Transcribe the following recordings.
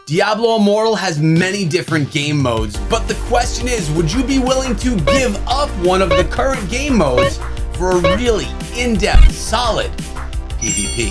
Diablo Immortal has many different game modes, but the question is, would you be willing to give up one of the current game modes for a really in-depth, solid PvP?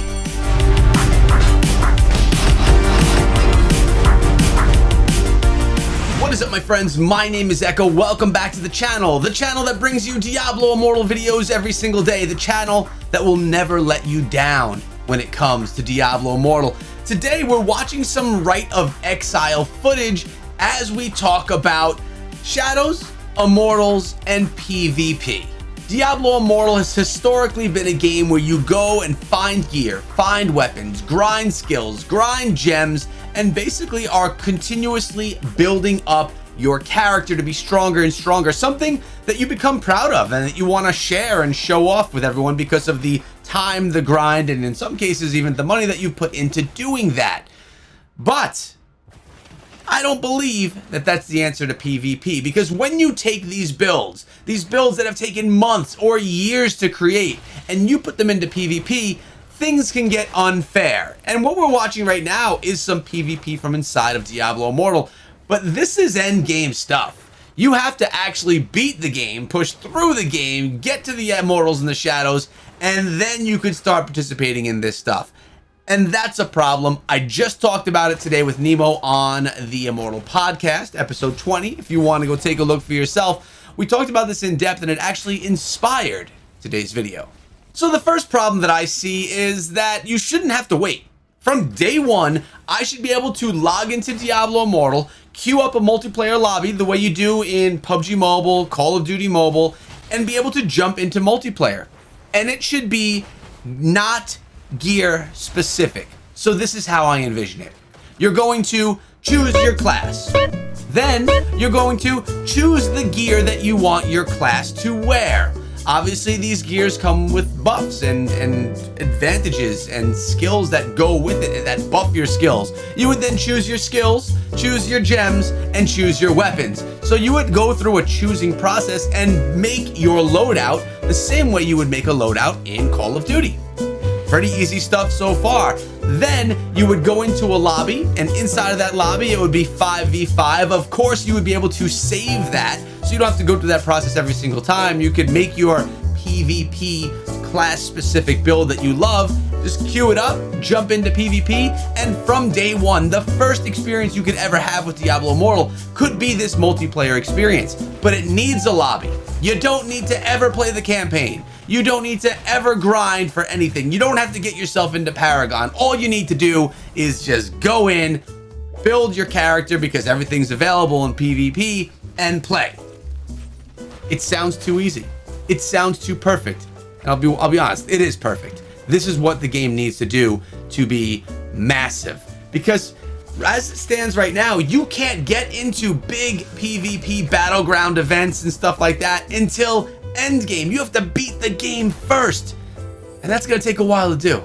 What is up, my friends? My name is Echo. Welcome back to the channel that brings you Diablo Immortal videos every single day, the channel that will never let you down when it comes to Diablo Immortal. Today, we're watching some Rite of Exile footage as we talk about Shadows, Immortals, and PvP. Diablo Immortal has historically been a game where you go and find gear, find weapons, grind skills, grind gems, and basically are continuously building up your character to be stronger and stronger, something that you become proud of and that you want to share and show off with everyone because of the time, the grind, and in some cases even the money that you put into doing that. But I don't believe that that's the answer to PvP, because when you take these builds that have taken months or years to create, and you put them into PvP, things can get unfair. And what we're watching right now is some PvP from inside of Diablo Immortal, but this is end game stuff. You have to actually beat the game, push through the game, get to the Immortals and the Shadows, and then you could start participating in this stuff. And that's a problem. I just talked about it today with Nemo on the Immortal podcast, episode 20. If you want to go take a look for yourself, we talked about this in depth and it actually inspired today's video. So the first problem that I see is that you shouldn't have to wait. From day one, I should be able to log into Diablo Immortal, queue up a multiplayer lobby the way you do in PUBG Mobile, Call of Duty Mobile, and be able to jump into multiplayer. And it should be not gear specific. So this is how I envision it. You're going to choose your class. Then you're going to choose the gear that you want your class to wear. Obviously, these gears come with buffs and advantages and skills that go with it that buff your skills. You would then choose your skills, choose your gems, and choose your weapons. So you would go through a choosing process and make your loadout the same way you would make a loadout in Call of Duty. Pretty easy stuff so far. Then you would go into a lobby, and inside of that lobby, it would be 5v5. Of course, you would be able to save that, so you don't have to go through that process every single time. You could make your PvP class-specific build that you love, just queue it up, jump into PvP, and from day one, the first experience you could ever have with Diablo Immortal could be this multiplayer experience. But it needs a lobby. You don't need to ever play the campaign. You don't need to ever grind for anything. You don't have to get yourself into Paragon. All you need to do is just go in, build your character because everything's available in PvP, and play. It sounds too easy. It sounds too perfect. And I'll be honest, it is perfect. This is what the game needs to do to be massive. Because as it stands right now, you can't get into big PvP battleground events and stuff like that until end game. You have to beat the game first, and that's gonna take a while to do.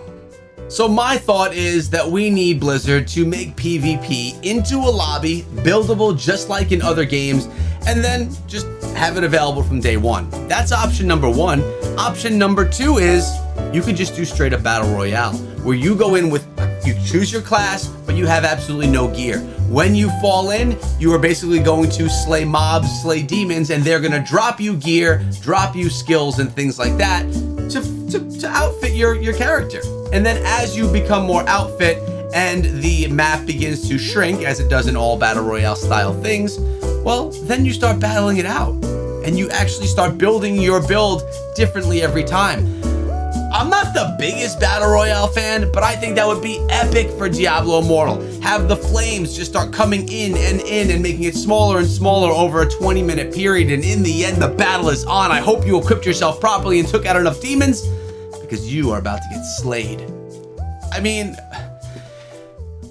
So my thought is that we need Blizzard to make PvP into a lobby, buildable just like in other games, and then just have it available from day one. That's option number one. Option number two is you could just do straight up Battle Royale, where you go in with, you choose your class, but you have absolutely no gear. When you fall in, you are basically going to slay mobs, slay demons, and they're gonna drop you gear, drop you skills and things like that to outfit your character. And then as you become more outfit and the map begins to shrink, as it does in all Battle Royale style things, well, then you start battling it out. And you actually start building your build differently every time. I'm not the biggest Battle Royale fan, but I think that would be epic for Diablo Immortal. Have the flames just start coming in and making it smaller and smaller over a 20-minute period, and in the end, the battle is on. I hope you equipped yourself properly and took out enough demons, because you are about to get slayed. I mean,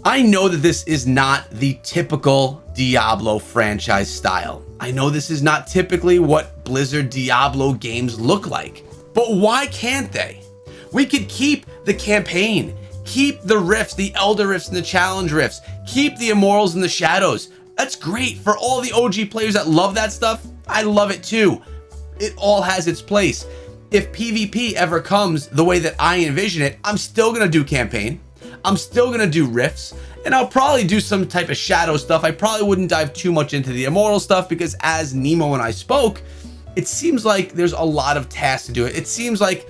I know that this is not the typical Diablo franchise style. I know this is not typically what Blizzard Diablo games look like, but why can't they? We could keep the campaign, keep the rifts, the Elder Rifts and the Challenge Rifts, keep the Immortals and the Shadows. That's great for all the OG players that love that stuff. I love it too. It all has its place. If PvP ever comes the way that I envision it, I'm still gonna do campaign. I'm still gonna do rifts, and I'll probably do some type of shadow stuff. I probably wouldn't dive too much into the immortal stuff because as Nemo and I spoke, it seems like there's a lot of tasks to do it. It seems like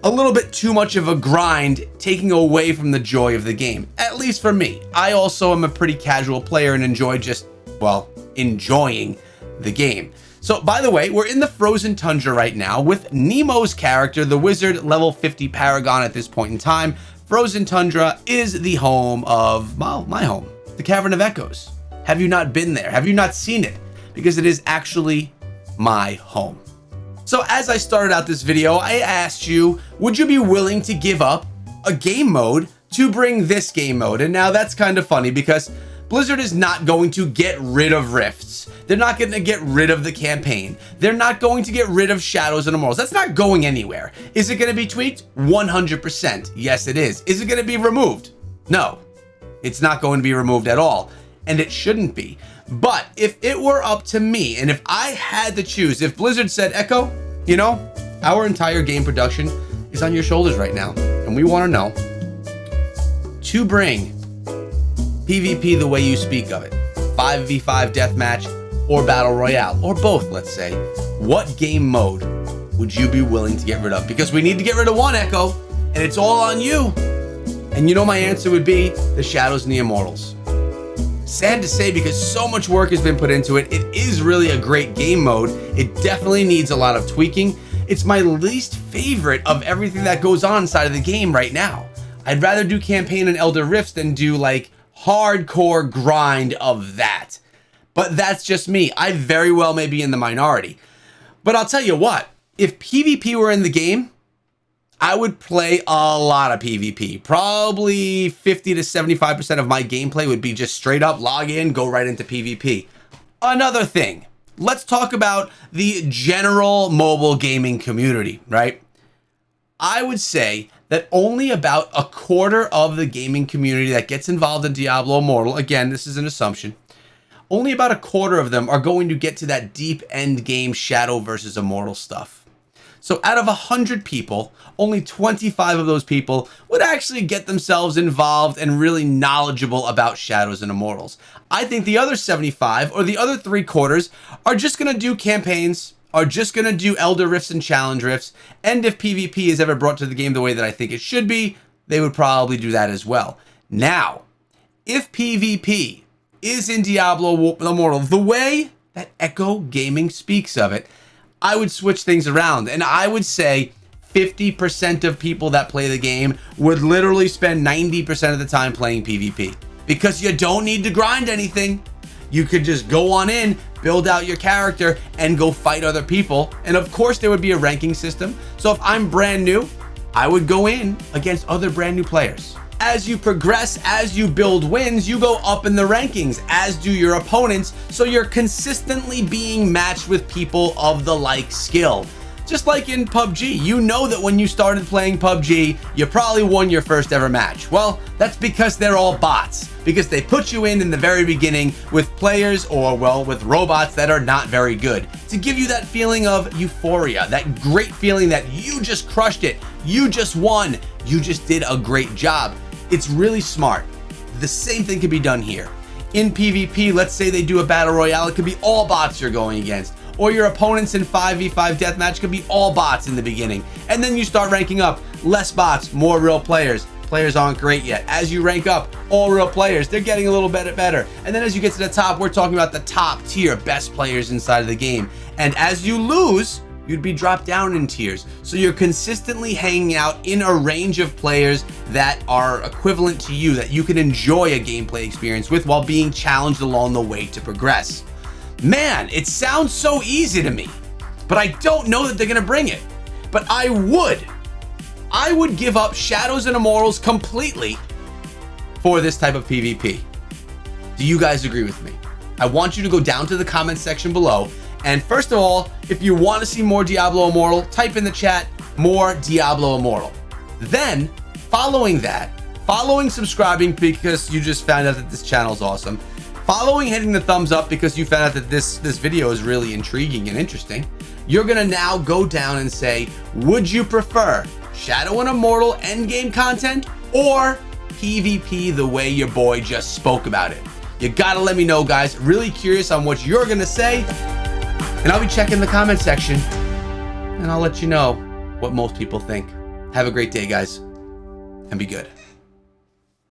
a little bit too much of a grind, taking away from the joy of the game, at least for me. I also am a pretty casual player and enjoy just, well, enjoying the game. So by the way, we're in the frozen tundra right now with Nemo's character, the wizard, level 50 Paragon at this point in time. Frozen tundra is the home of, well, my home, the Cavern of Echoes. Have you not been there? Have you not seen it? Because it is actually my home. So as I started out this video, I asked you, would you be willing to give up a game mode to bring this game mode? And now that's kind of funny because Blizzard is not going to get rid of rifts. They're not going to get rid of the campaign. They're not going to get rid of shadows and immortals. That's not going anywhere. Is it going to be tweaked? 100%. Yes, it is. Is it going to be removed? No, it's not going to be removed at all. And it shouldn't be. But if it were up to me, and if I had to choose, if Blizzard said, Echo, you know, our entire game production is on your shoulders right now, and we want to know to bring PvP the way you speak of it, 5v5 deathmatch or battle royale, or both, let's say, what game mode would you be willing to get rid of? Because we need to get rid of one, Echo, and it's all on you. And you know my answer would be the shadows and the immortals. Sad to say, because so much work has been put into it. It is really a great game mode. It definitely needs a lot of tweaking. It's my least favorite of everything that goes on inside of the game right now. I'd rather do campaign and Elder Rifts than do like hardcore grind of that. But that's just me. I very well may be in the minority. But I'll tell you what, if PvP were in the game, I would play a lot of PvP. Probably 50 to 75% of my gameplay would be just straight up log in, go right into PvP. Another thing, let's talk about the general mobile gaming community, right? I would say that only about a quarter of the gaming community that gets involved in Diablo Immortal, again, this is an assumption, only about a quarter of them are going to get to that deep end game shadow versus immortal stuff. So out of 100 people, only 25 of those people would actually get themselves involved and really knowledgeable about shadows and immortals. I think the other 75 or the other 3/4 are just going to do campaigns, are just going to do Elder Rifts and Challenge Rifts, and if PvP is ever brought to the game the way that I think it should be, they would probably do that as well. Now, if PvP is in Diablo Immortal the way that Echo Gaming speaks of it, I would switch things around, and I would say 50% of people that play the game would literally spend 90% of the time playing PvP, because you don't need to grind anything. You could just go on in, build out your character, and go fight other people. And of course there would be a ranking system. So if I'm brand new, I would go in against other brand new players. As you progress, as you build wins, you go up in the rankings, as do your opponents, so you're consistently being matched with people of the like skill. Just like in PUBG, you know that when you started playing PUBG, you probably won your first ever match. Well, that's because they're all bots, because they put you in the very beginning with players, or well, with robots that are not very good, to give you that feeling of euphoria, that great feeling that you just crushed it, you just won, you just did a great job. It's really smart. The same thing can be done here. In PvP, let's say they do a battle royale, it could be all bots you're going against. Or your opponents in 5v5 deathmatch could be all bots in the beginning. And then you start ranking up, less bots, more real players. Players aren't great yet. As you rank up, all real players, they're getting a little bit better. And then as you get to the top, we're talking about the top tier best players inside of the game. And as you lose, you'd be dropped down in tiers. So you're consistently hanging out in a range of players that are equivalent to you, that you can enjoy a gameplay experience with while being challenged along the way to progress. Man, it sounds so easy to me, but I don't know that they're gonna bring it. But I would give up Shadows and Immortals completely for this type of PvP. Do you guys agree with me? I want you to go down to the comment section below. And first of all, if you want to see more Diablo Immortal, type in the chat, more Diablo Immortal. Then, following that, following subscribing because you just found out that this channel is awesome, following hitting the thumbs up because you found out that this video is really intriguing and interesting, you're gonna now go down and say, would you prefer Shadow and Immortal endgame content or PvP the way your boy just spoke about it? You gotta let me know, guys. Really curious on what you're gonna say, and I'll be checking the comment section, and I'll let you know what most people think. Have a great day, guys, and be good.